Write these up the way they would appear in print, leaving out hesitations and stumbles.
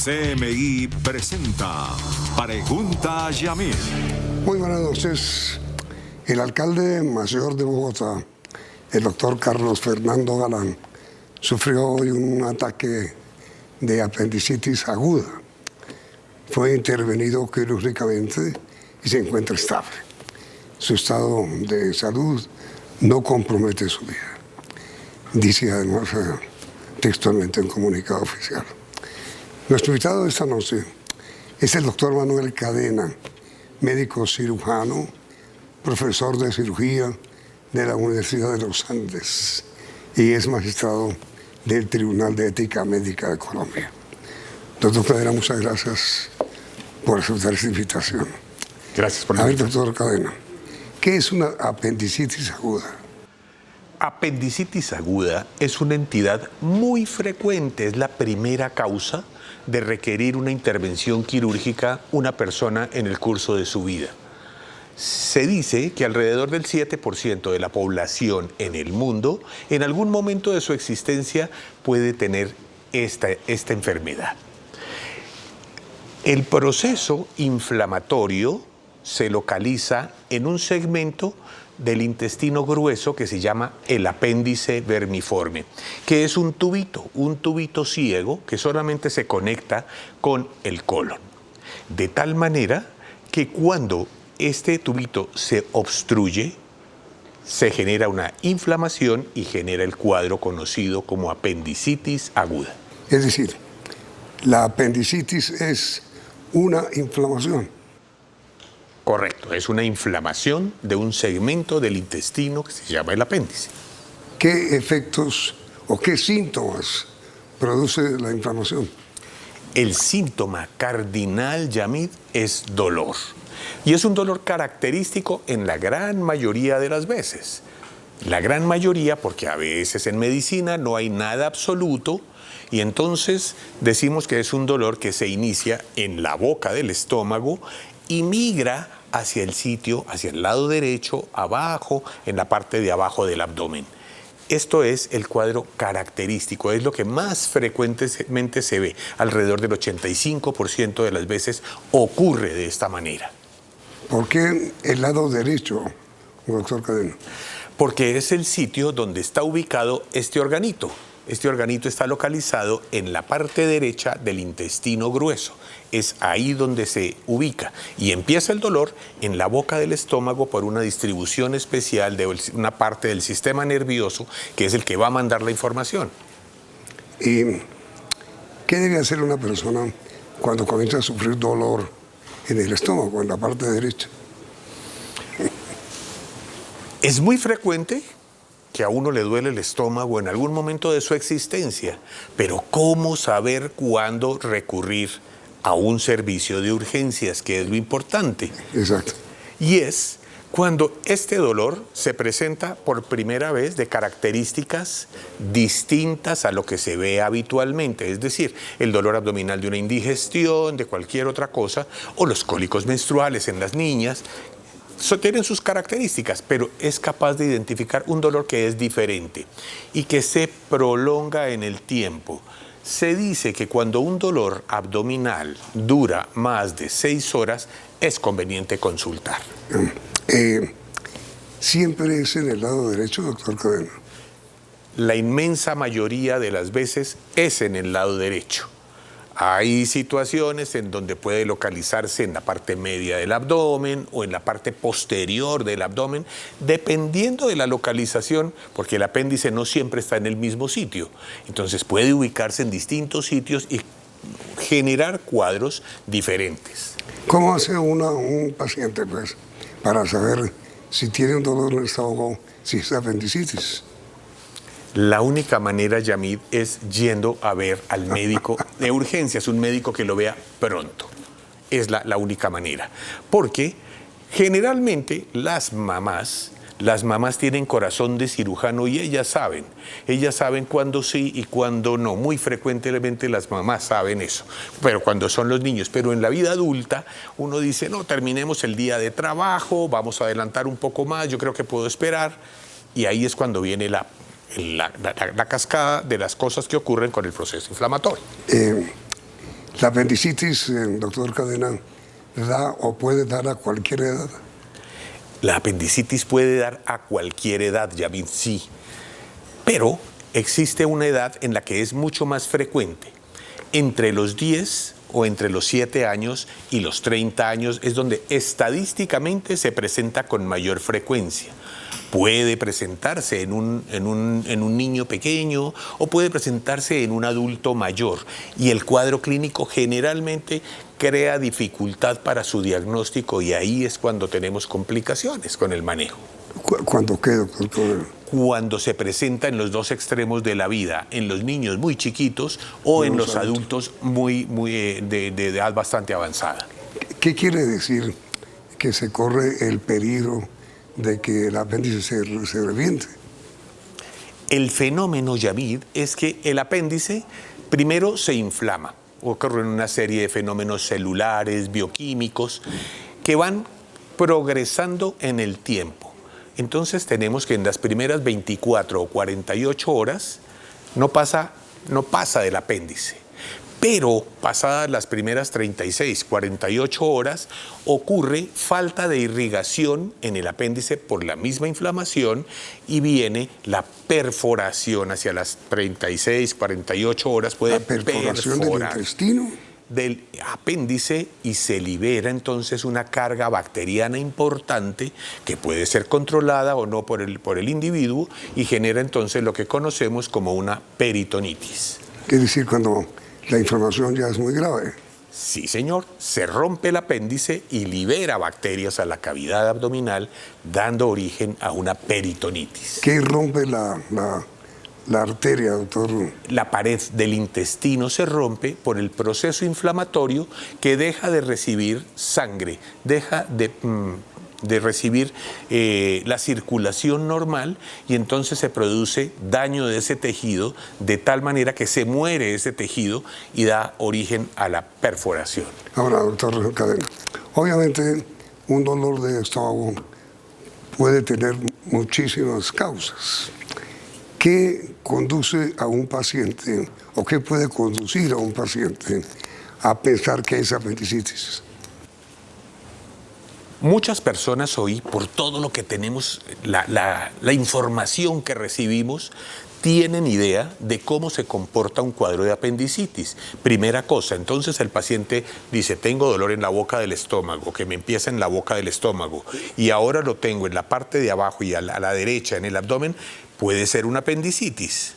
CMI presenta Pregunta a Yamil. Muy buenas noches. El alcalde mayor de Bogotá, el doctor Carlos Fernando Galán, sufrió hoy un ataque de apendicitis aguda. Fue intervenido quirúrgicamente y se encuentra estable. Su estado de salud no compromete su vida. Dice además textualmente en comunicado oficial. Nuestro invitado de esta noche es el doctor Manuel Cadena, médico cirujano, profesor de cirugía de la Universidad de los Andes y es magistrado del Tribunal de Ética Médica de Colombia. Doctor Cadena, muchas gracias por aceptar esta invitación. Gracias por la invitación. A ver, doctor Cadena, ¿qué es una apendicitis aguda? Apendicitis aguda es una entidad muy frecuente, es la primera causa de requerir una intervención quirúrgica una persona en el curso de su vida. Se dice que alrededor del 7% de la población en el mundo en algún momento de su existencia puede tener esta enfermedad. El proceso inflamatorio se localiza en un segmento del intestino grueso que se llama el apéndice vermiforme, que es un tubito ciego que solamente se conecta con el colon. De tal manera que cuando este tubito se obstruye, se genera una inflamación y genera el cuadro conocido como apendicitis aguda. Es decir, la apendicitis es una inflamación. Correcto, es una inflamación de un segmento del intestino que se llama el apéndice. ¿Qué efectos o qué síntomas produce la inflamación? El síntoma cardinal, Yamid, es dolor. Y es un dolor característico en la gran mayoría de las veces. La gran mayoría, porque a veces en medicina no hay nada absoluto, y entonces decimos que es un dolor que se inicia en la boca del estómago y migra hacia el sitio, hacia el lado derecho, abajo, en la parte de abajo del abdomen. Esto es el cuadro característico, es lo que más frecuentemente se ve. Alrededor del 85% de las veces ocurre de esta manera. ¿Por qué el lado derecho, doctor Cadena? Porque es el sitio donde está ubicado este organito. Este organito está localizado en la parte derecha del intestino grueso. Es ahí donde se ubica. Y empieza el dolor en la boca del estómago por una distribución especial de una parte del sistema nervioso que es el que va a mandar la información. ¿Y qué debe hacer una persona cuando comienza a sufrir dolor en el estómago, en la parte derecha? Es muy frecuente que a uno le duele el estómago en algún momento de su existencia, pero ¿cómo saber cuándo recurrir a un servicio de urgencias, que es lo importante? Exacto. Y es cuando este dolor se presenta por primera vez de características distintas a lo que se ve habitualmente, es decir, el dolor abdominal de una indigestión, de cualquier otra cosa, o los cólicos menstruales en las niñas. Tienen sus características, pero es capaz de identificar un dolor que es diferente y que se prolonga en el tiempo. Se dice que cuando un dolor abdominal dura más de 6 horas, es conveniente consultar. ¿Siempre es en el lado derecho, doctor Cadena? La inmensa mayoría de las veces es en el lado derecho. Hay situaciones en donde puede localizarse en la parte media del abdomen o en la parte posterior del abdomen, dependiendo de la localización, porque el apéndice no siempre está en el mismo sitio. Entonces puede ubicarse en distintos sitios y generar cuadros diferentes. ¿Cómo hace un paciente, pues, para saber si tiene un dolor en el estómago, si es apendicitis? La única manera, Yamid, es yendo a ver al médico de urgencias, un médico que lo vea pronto. Es la única manera. Porque generalmente las mamás tienen corazón de cirujano y ellas saben cuándo sí y cuándo no. Muy frecuentemente las mamás saben eso, pero cuando son los niños. Pero en la vida adulta uno dice, no, terminemos el día de trabajo, vamos a adelantar un poco más, yo creo que puedo esperar. Y ahí es cuando viene la cascada de las cosas que ocurren con el proceso inflamatorio. La apendicitis, doctor Cadena, da o puede dar a cualquier edad. La apendicitis puede dar a cualquier edad, Yamid, sí. Pero existe una edad en la que es mucho más frecuente. Entre los 10 o entre los 7 años y los 30 años es donde estadísticamente se presenta con mayor frecuencia. Puede presentarse en un niño pequeño o puede presentarse en un adulto mayor. Y el cuadro clínico generalmente crea dificultad para su diagnóstico y ahí es cuando tenemos complicaciones con el manejo. ¿Cuándo qué, doctor? Cuando se presenta en los dos extremos de la vida, en los niños muy chiquitos o en los adultos de edad bastante avanzada. ¿Qué quiere decir que se corre el peligro de que el apéndice se reviente? El fenómeno, Yamid, es que el apéndice primero se inflama. Ocurren una serie de fenómenos celulares, bioquímicos, que van progresando en el tiempo. Entonces tenemos que en las primeras 24 o 48 horas no pasa del apéndice. Pero pasadas las primeras 36, 48 horas, ocurre falta de irrigación en el apéndice por la misma inflamación y viene la perforación hacia las 36, 48 horas. Puede ¿La perforación del intestino? Del apéndice y se libera entonces una carga bacteriana importante que puede ser controlada o no por el individuo y genera entonces lo que conocemos como una peritonitis. Quiere decir cuando la inflamación ya es muy grave. Sí, señor. Se rompe el apéndice y libera bacterias a la cavidad abdominal, dando origen a una peritonitis. ¿Qué rompe la arteria, doctor? La pared del intestino se rompe por el proceso inflamatorio que deja de recibir sangre, deja de recibir la circulación normal y entonces se produce daño de ese tejido de tal manera que se muere ese tejido y da origen a la perforación. Ahora, doctor Cadena, obviamente un dolor de estómago puede tener muchísimas causas. ¿Qué conduce a un paciente o qué puede conducir a un paciente a pensar que es apendicitis? Muchas personas hoy, por todo lo que tenemos, la información que recibimos, tienen idea de cómo se comporta un cuadro de apendicitis. Primera cosa, entonces el paciente dice, tengo dolor en la boca del estómago, que me empieza en la boca del estómago, y ahora lo tengo en la parte de abajo y a la derecha, en el abdomen, puede ser una apendicitis.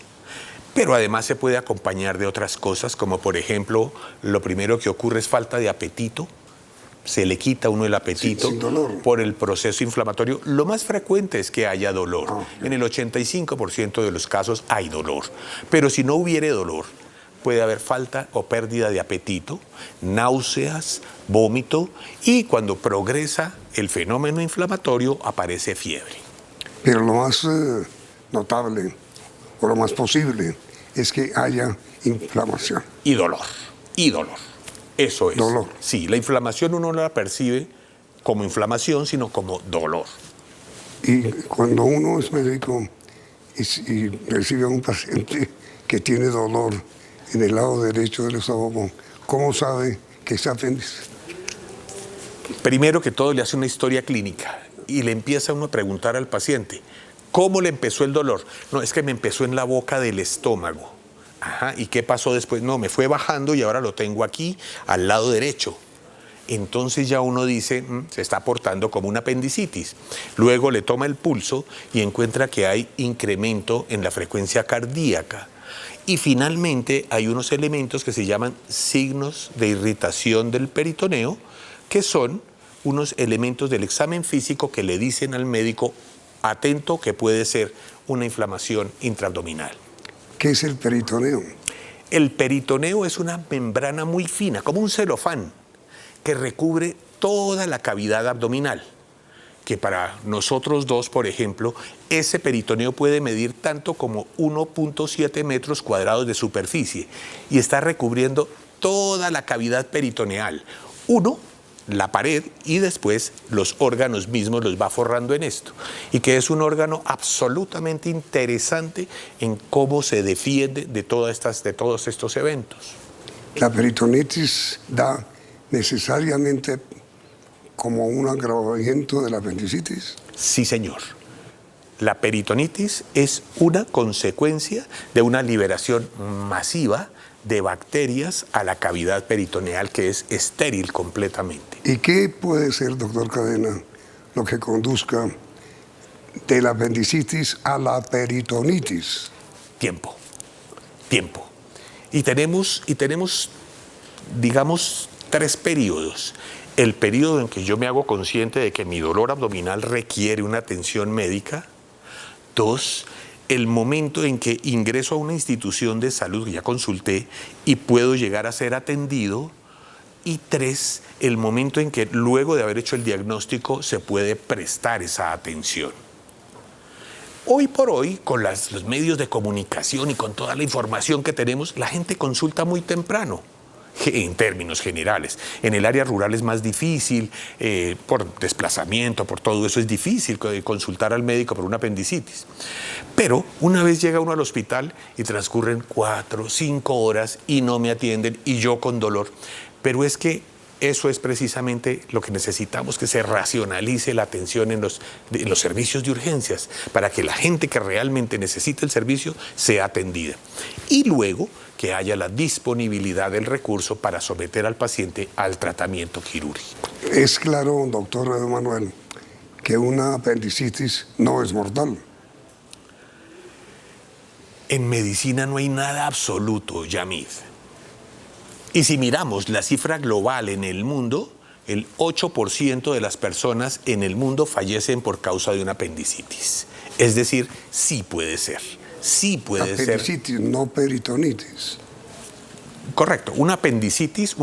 Pero además se puede acompañar de otras cosas, como por ejemplo, lo primero que ocurre es falta de apetito. Se le quita a uno el apetito por el proceso inflamatorio. Lo más frecuente es que haya dolor. En el 85% de los casos hay dolor. Pero si no hubiere dolor, puede haber falta o pérdida de apetito, náuseas, vómito y cuando progresa el fenómeno inflamatorio aparece fiebre. Pero lo más notable o lo más posible es que haya inflamación. Y dolor. Eso es. Dolor. Sí, la inflamación uno no la percibe como inflamación, sino como dolor. Y cuando uno es médico y recibe a un paciente que tiene dolor en el lado derecho del estómago, ¿cómo sabe que es apéndice? Primero que todo le hace una historia clínica y le empieza uno a preguntar al paciente, ¿cómo le empezó el dolor? No, es que me empezó en la boca del estómago. Ajá, ¿y qué pasó después? No, me fue bajando y ahora lo tengo aquí, al lado derecho. Entonces ya uno dice, se está portando como una apendicitis. Luego le toma el pulso y encuentra que hay incremento en la frecuencia cardíaca. Y finalmente hay unos elementos que se llaman signos de irritación del peritoneo, que son unos elementos del examen físico que le dicen al médico, atento, que puede ser una inflamación intraabdominal. ¿Qué es el peritoneo? El peritoneo es una membrana muy fina, como un celofán, que recubre toda la cavidad abdominal. Que para nosotros dos, por ejemplo, ese peritoneo puede medir tanto como 1.7 metros cuadrados de superficie y está recubriendo toda la cavidad peritoneal. La pared y después los órganos mismos los va forrando en esto. Y que es un órgano absolutamente interesante en cómo se defiende de todos estos eventos. ¿La peritonitis da necesariamente como un agravamiento de la apendicitis? Sí, señor. La peritonitis es una consecuencia de una liberación masiva de bacterias a la cavidad peritoneal que es estéril completamente. ¿Y qué puede ser, doctor Cadena, lo que conduzca de la apendicitis a la peritonitis? Tiempo. Y tenemos, digamos, 3 periodos. El periodo en que yo me hago consciente de que mi dolor abdominal requiere una atención médica. 2, el momento en que ingreso a una institución de salud que ya consulté y puedo llegar a ser atendido. Y 3, el momento en que luego de haber hecho el diagnóstico se puede prestar esa atención. Hoy por hoy, con los medios de comunicación y con toda la información que tenemos, la gente consulta muy temprano. En términos generales. En el área rural es más difícil, por desplazamiento, por todo eso es difícil consultar al médico por una apendicitis. Pero una vez llega uno al hospital y transcurren 4, 5 horas y no me atienden y yo con dolor. Pero es que eso es precisamente lo que necesitamos, que se racionalice la atención en los servicios de urgencias para que la gente que realmente necesita el servicio sea atendida. Y luego que haya la disponibilidad del recurso para someter al paciente al tratamiento quirúrgico. Es claro, doctor Manuel, que una apendicitis no es mortal. En medicina no hay nada absoluto, Yamid. Y si miramos la cifra global en el mundo, el 8% de las personas en el mundo fallecen por causa de una apendicitis. Es decir, sí puede ser. Sí puede ser. Apendicitis, no peritonitis. Correcto. Una apendicitis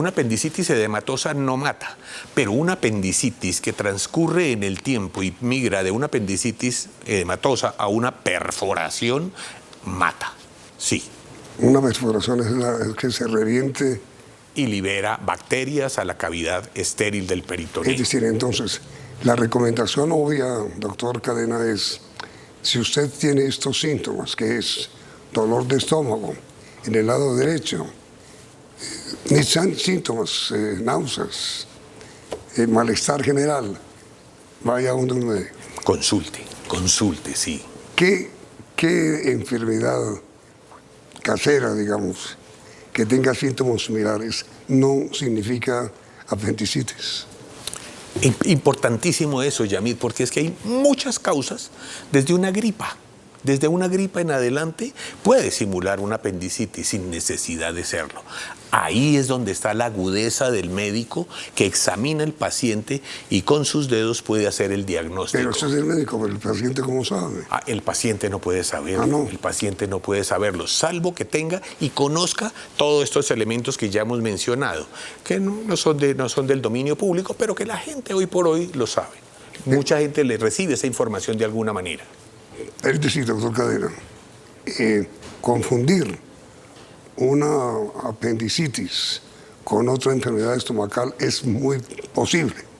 edematosa no mata, pero una apendicitis que transcurre en el tiempo y migra de una apendicitis edematosa a una perforación mata. Sí. Una perforación es la que se reviente y libera bacterias a la cavidad estéril del peritoneo. Es decir, entonces, la recomendación obvia, doctor Cadena, es si usted tiene estos síntomas, que es dolor de estómago en el lado derecho, ni síntomas, náuseas, malestar general, vaya a un médico. Consulte, sí. ¿Qué enfermedad casera, digamos, que tenga síntomas similares no significa apendicitis? Importantísimo eso, Yamid, porque es que hay muchas causas desde una gripa. Desde una gripa en adelante puede simular una apendicitis sin necesidad de serlo. Ahí es donde está la agudeza del médico que examina al paciente y con sus dedos puede hacer el diagnóstico. Pero eso es el médico, pero el paciente ¿cómo sabe? El paciente no puede saberlo. No. El paciente no puede saberlo, salvo que tenga y conozca todos estos elementos que ya hemos mencionado, que no son del dominio público, pero que la gente hoy por hoy lo sabe. Mucha gente le recibe esa información de alguna manera. Es decir, doctor Cadena, confundir una apendicitis con otra enfermedad estomacal es muy posible.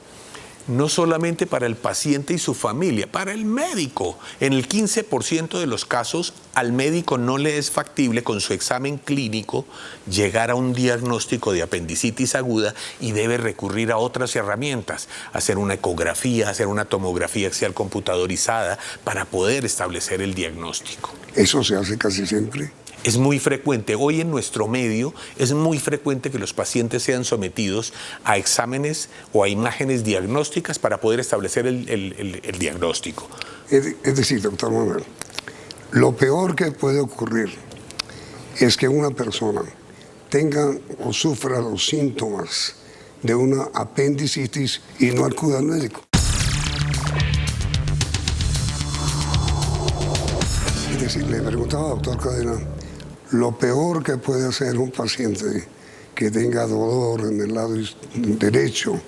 No solamente para el paciente y su familia, para el médico. En el 15% de los casos, al médico no le es factible con su examen clínico llegar a un diagnóstico de apendicitis aguda y debe recurrir a otras herramientas, hacer una ecografía, hacer una tomografía axial computadorizada para poder establecer el diagnóstico. ¿Eso se hace casi siempre? Es muy frecuente. Hoy en nuestro medio es muy frecuente que los pacientes sean sometidos a exámenes o a imágenes diagnósticas para poder establecer el diagnóstico. Es decir, doctor Manuel, lo peor que puede ocurrir es que una persona tenga o sufra los síntomas de una apendicitis y no acuda al médico. Es decir, le preguntaba, doctor Cadena, lo peor que puede hacer un paciente que tenga dolor en el lado derecho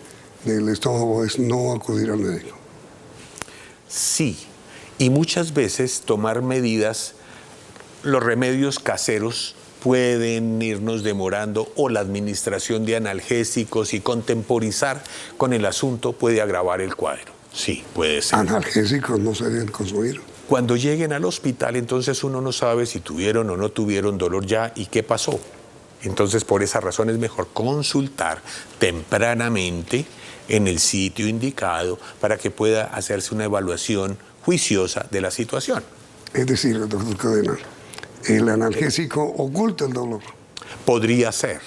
del estómago es no acudir al médico. Sí, y muchas veces tomar medidas, los remedios caseros pueden irnos demorando o la administración de analgésicos y contemporizar con el asunto puede agravar el cuadro. Sí, puede ser. ¿Analgésicos no se deben consumir? Cuando lleguen al hospital, entonces uno no sabe si tuvieron o no tuvieron dolor ya y qué pasó. Entonces, por esa razón es mejor consultar tempranamente en el sitio indicado para que pueda hacerse una evaluación juiciosa de la situación. Es decir, doctor Cadena, el analgésico oculta el dolor. Podría ser.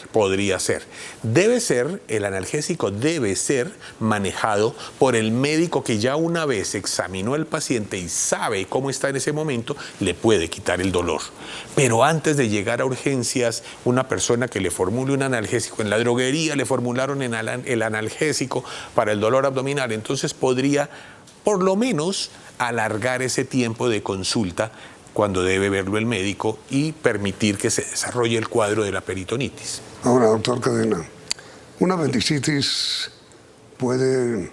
El analgésico debe ser manejado por el médico que ya una vez examinó al paciente y sabe cómo está en ese momento, le puede quitar el dolor. Pero antes de llegar a urgencias, una persona que le formule un analgésico, en la droguería le formularon el analgésico para el dolor abdominal, entonces podría por lo menos alargar ese tiempo de consulta cuando debe verlo el médico y permitir que se desarrolle el cuadro de la peritonitis. Ahora, doctor Cadena, ¿una apendicitis puede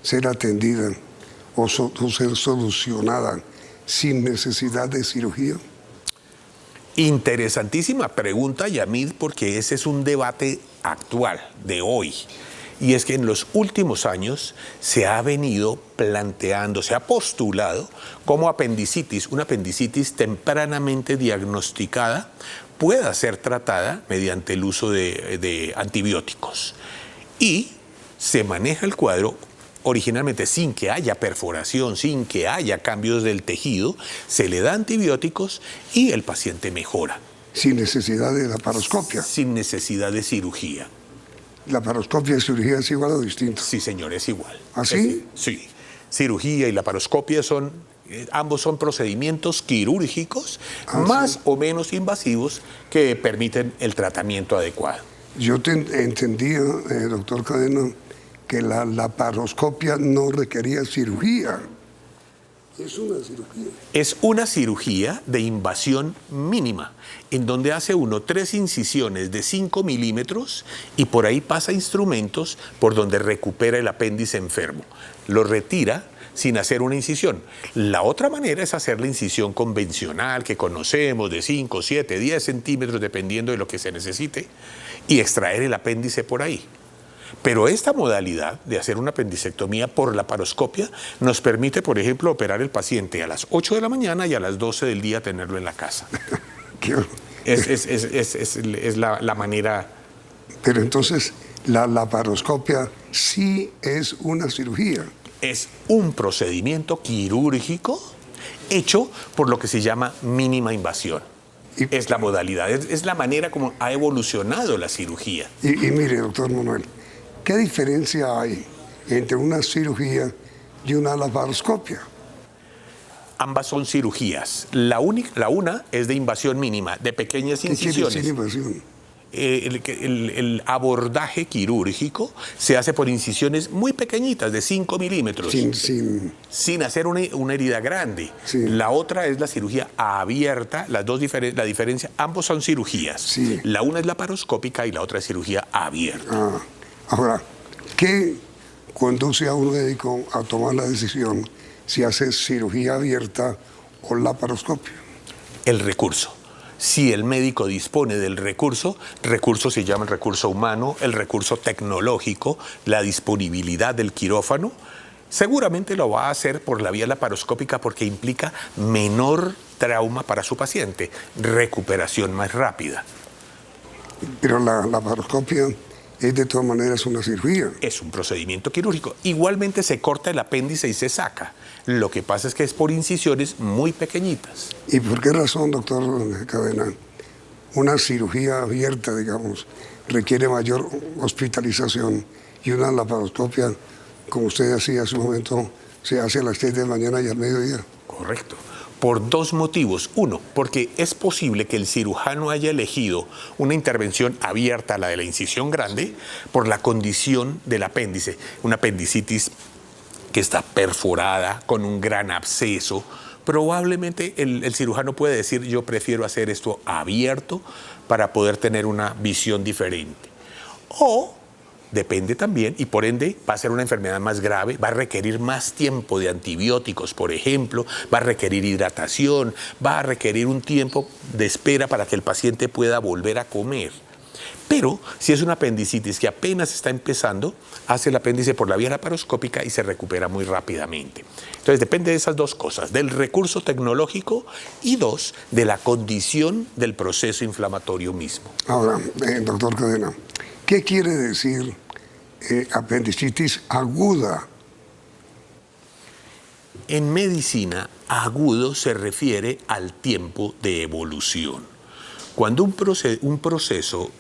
ser atendida o ser solucionada sin necesidad de cirugía? Interesantísima pregunta, Yamid, porque ese es un debate actual, de hoy. Y es que en los últimos años se ha venido planteando, se ha postulado cómo una apendicitis tempranamente diagnosticada pueda ser tratada mediante el uso de antibióticos. Y se maneja el cuadro originalmente sin que haya perforación, sin que haya cambios del tejido, se le da antibióticos y el paciente mejora. Sin necesidad de laparoscopia. Sin necesidad de cirugía. ¿Laparoscopia y cirugía es igual o distinto? Sí, señor, es igual. ¿Ah, sí? Sí. Cirugía y laparoscopia ambos son procedimientos quirúrgicos más o menos invasivos que permiten el tratamiento adecuado. Yo entendía, doctor Cadena, que la laparoscopia no requería cirugía. Es una cirugía. Es una cirugía de invasión mínima, en donde hace uno 3 incisiones de 5 milímetros y por ahí pasa instrumentos por donde recupera el apéndice enfermo. Lo retira sin hacer una incisión. La otra manera es hacer la incisión convencional que conocemos de 5, 7, 10 centímetros, dependiendo de lo que se necesite, y extraer el apéndice por ahí. Pero esta modalidad de hacer una apendicectomía por laparoscopia nos permite, por ejemplo, operar el paciente a las 8 de la mañana y a las 12 del día tenerlo en la casa. Es la manera. Pero entonces, la laparoscopia sí es una cirugía. Es un procedimiento quirúrgico hecho por lo que se llama mínima invasión. Es la modalidad, es la manera como ha evolucionado la cirugía. Y mire, doctor Manuel, ¿qué diferencia hay entre una cirugía y una laparoscopia? Ambas son cirugías. La una es de invasión mínima, de pequeñas incisiones. ¿Qué quiere decir invasión? El abordaje quirúrgico se hace por incisiones muy pequeñitas, de 5 milímetros. Sin hacer una herida grande. Sí. La otra es la cirugía abierta. La diferencia, ambos son cirugías. Sí. La una es laparoscópica y la otra es cirugía abierta. Ahora, ¿qué conduce a un médico a tomar la decisión si hace cirugía abierta o laparoscopia? El recurso. Si el médico dispone del recurso se llama el recurso humano, el recurso tecnológico, la disponibilidad del quirófano, seguramente lo va a hacer por la vía laparoscópica porque implica menor trauma para su paciente, recuperación más rápida. Pero la laparoscopia es de todas maneras una cirugía. Es un procedimiento quirúrgico. Igualmente se corta el apéndice y se saca. Lo que pasa es que es por incisiones muy pequeñitas. ¿Y por qué razón, doctor Cadena, una cirugía abierta, digamos, requiere mayor hospitalización y una laparoscopia, como usted decía hace un momento, se hace a las 6 de la mañana y al mediodía? Correcto. Por 2 motivos. Uno, porque es posible que el cirujano haya elegido una intervención abierta, la de la incisión grande, por la condición del apéndice. Una apendicitis que está perforada, con un gran absceso. Probablemente el cirujano puede decir, yo prefiero hacer esto abierto para poder tener una visión diferente. O depende también, y por ende va a ser una enfermedad más grave, va a requerir más tiempo de antibióticos, por ejemplo, va a requerir hidratación, va a requerir un tiempo de espera para que el paciente pueda volver a comer. Pero si es una apendicitis que apenas está empezando, hace el apéndice por la vía laparoscópica y se recupera muy rápidamente. Entonces depende de esas dos cosas, del recurso tecnológico y dos, de la condición del proceso inflamatorio mismo. Ahora, doctor Cadena, ¿qué quiere decir apendicitis aguda? En medicina, agudo se refiere al tiempo de evolución. Cuando un proceso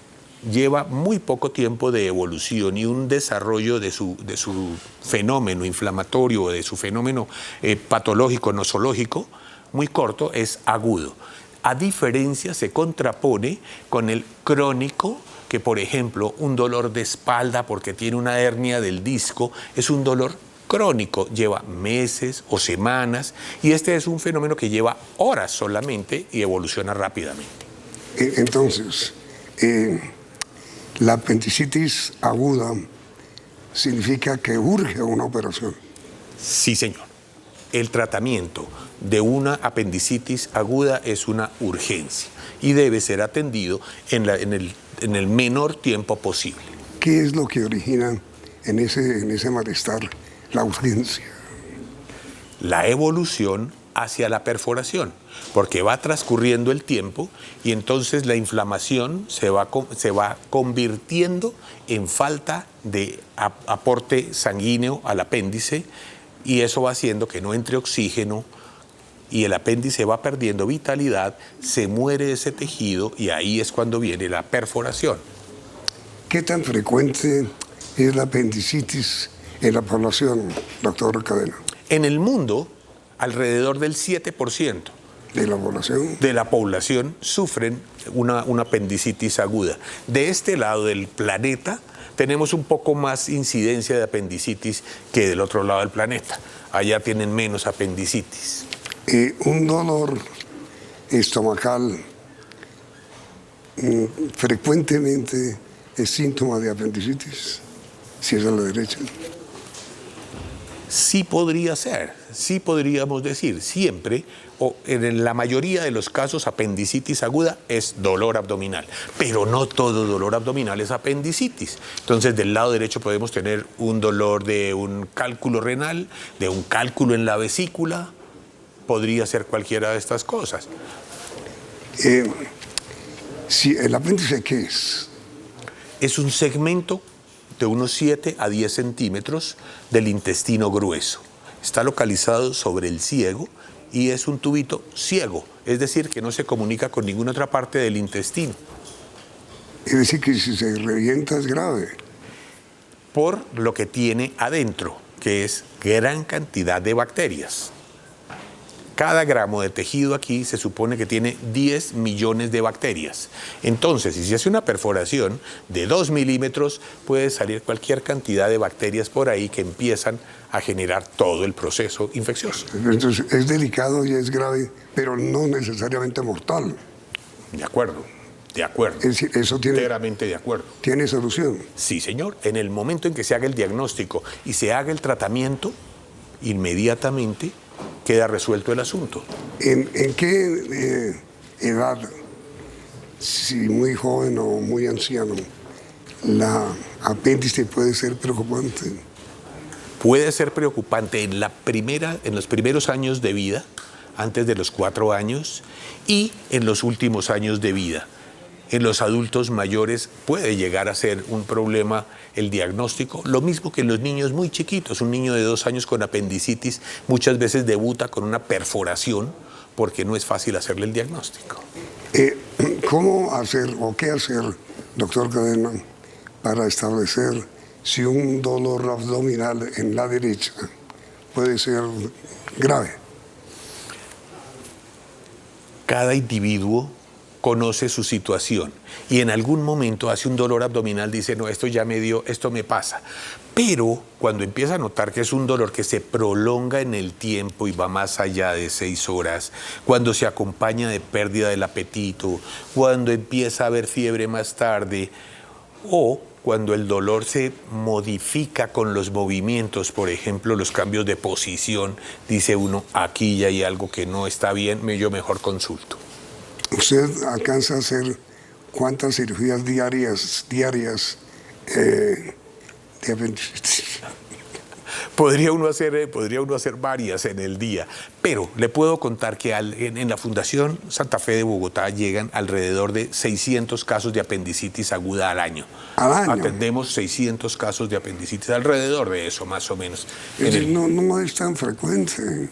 lleva muy poco tiempo de evolución y un desarrollo de su fenómeno inflamatorio o de su fenómeno patológico, nosológico, muy corto, es agudo. A diferencia, se contrapone con el crónico, que por ejemplo, un dolor de espalda porque tiene una hernia del disco, es un dolor crónico, lleva meses o semanas, y este es un fenómeno que lleva horas solamente y evoluciona rápidamente. Entonces, la apendicitis aguda significa que urge una operación. Sí, señor. El tratamiento de una apendicitis aguda es una urgencia y debe ser atendido en el menor tiempo posible. ¿Qué es lo que origina en ese malestar la urgencia? La evolución hacia la perforación, porque va transcurriendo el tiempo y entonces la inflamación se va convirtiendo en falta de aporte sanguíneo al apéndice, y eso va haciendo que no entre oxígeno y el apéndice va perdiendo vitalidad, se muere ese tejido y ahí es cuando viene la perforación. ¿Qué tan frecuente es la apendicitis en la población, doctor Cadena? En el mundo, alrededor del 7% de la población sufren una apendicitis aguda. De este lado del planeta tenemos un poco más incidencia de apendicitis que del otro lado del planeta. Allá tienen menos apendicitis. Un dolor estomacal frecuentemente es síntoma de apendicitis, si es a la derecha. Sí podría ser, sí podríamos decir, siempre, o en la mayoría de los casos, apendicitis aguda es dolor abdominal, pero no todo dolor abdominal es apendicitis. Entonces, del lado derecho podemos tener un dolor de un cálculo renal, de un cálculo en la vesícula, podría ser cualquiera de estas cosas. Si ¿el apéndice qué es? Es un segmento de unos 7 a 10 centímetros del intestino grueso. Está localizado sobre el ciego y es un tubito ciego, es decir, que no se comunica con ninguna otra parte del intestino. Es decir, que si se revienta es grave. Por lo que tiene adentro, que es gran cantidad de bacterias. Cada gramo de tejido aquí se supone que tiene 10 millones de bacterias. Entonces, si se hace una perforación de 2 milímetros, puede salir cualquier cantidad de bacterias por ahí que empiezan a generar todo el proceso infeccioso. Entonces, es delicado y es grave, pero no necesariamente mortal. De acuerdo, de acuerdo. Es decir, eso tiene, enteramente de acuerdo. ¿Tiene solución? Sí, señor. En el momento en que se haga el diagnóstico y se haga el tratamiento, inmediatamente queda resuelto el asunto. ¿En qué edad, si muy joven o muy anciano, la apéndice puede ser preocupante? Puede ser preocupante en los primeros años de vida, antes de los 4 años, y en los últimos años de vida. En los adultos mayores puede llegar a ser un problema el diagnóstico, lo mismo que en los niños muy chiquitos. Un niño de 2 años con apendicitis muchas veces debuta con una perforación porque no es fácil hacerle el diagnóstico. ¿Cómo hacer o qué hacer, doctor Cadena, para establecer si un dolor abdominal en la derecha puede ser grave? Cada individuo conoce su situación y en algún momento hace un dolor abdominal, dice, no, esto ya me dio, esto me pasa. Pero cuando empieza a notar que es un dolor que se prolonga en el tiempo y va más allá de 6 horas, cuando se acompaña de pérdida del apetito, cuando empieza a haber fiebre más tarde, o cuando el dolor se modifica con los movimientos, por ejemplo, los cambios de posición, dice uno, aquí ya hay algo que no está bien, yo mejor consulto. ¿Usted alcanza a hacer ¿cuántas cirugías diarias de apendicitis? Podría uno hacer varias en el día, pero le puedo contar que en la Fundación Santa Fe de Bogotá llegan alrededor de 600 casos de apendicitis aguda al año. ¿Al año? Atendemos 600 casos de apendicitis, alrededor de eso más o menos. No es tan frecuente.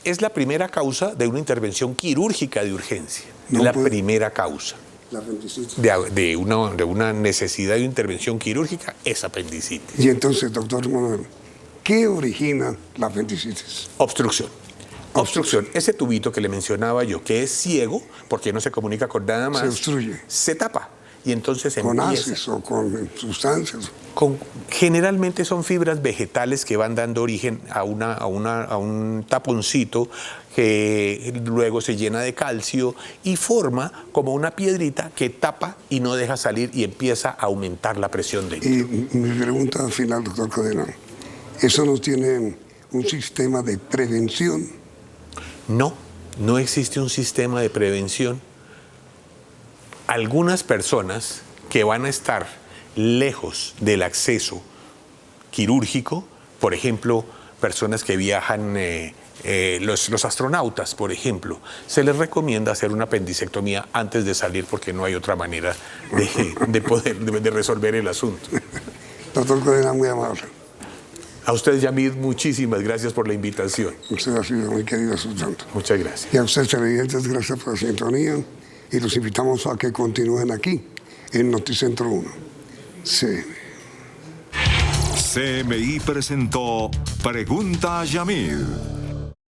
Es la primera causa de una intervención quirúrgica de urgencia. No es la puede- primera causa La apendicitis. de una necesidad de intervención quirúrgica, es apendicitis. Y entonces, doctor Manuel, ¿qué origina la apendicitis? Obstrucción. Obstrucción. Ese tubito que le mencionaba yo, que es ciego, porque no se comunica con nada más, Se obstruye. se tapa. Y entonces ¿Con empieza... ácidos o con sustancias? Generalmente son fibras vegetales que van dando origen a un taponcito que luego se llena de calcio y forma como una piedrita que tapa y no deja salir y empieza a aumentar la presión dentro. Y mi pregunta final, doctor Cadena, ¿eso no tiene un sistema de prevención? No existe un sistema de prevención. Algunas personas que van a estar lejos del acceso quirúrgico, por ejemplo, personas que viajan, los astronautas, por ejemplo, se les recomienda hacer una apendicectomía antes de salir porque no hay otra manera de resolver el asunto. Doctor Cadena, muy amable. A usted, Yamid, muchísimas gracias por la invitación. Usted ha sido muy querido, tanto. Muchas gracias. Y a ustedes, televidentes, gracias por la sintonía y los invitamos a que continúen aquí, en Noticentro 1. CMI presentó Pregunta a Yamid.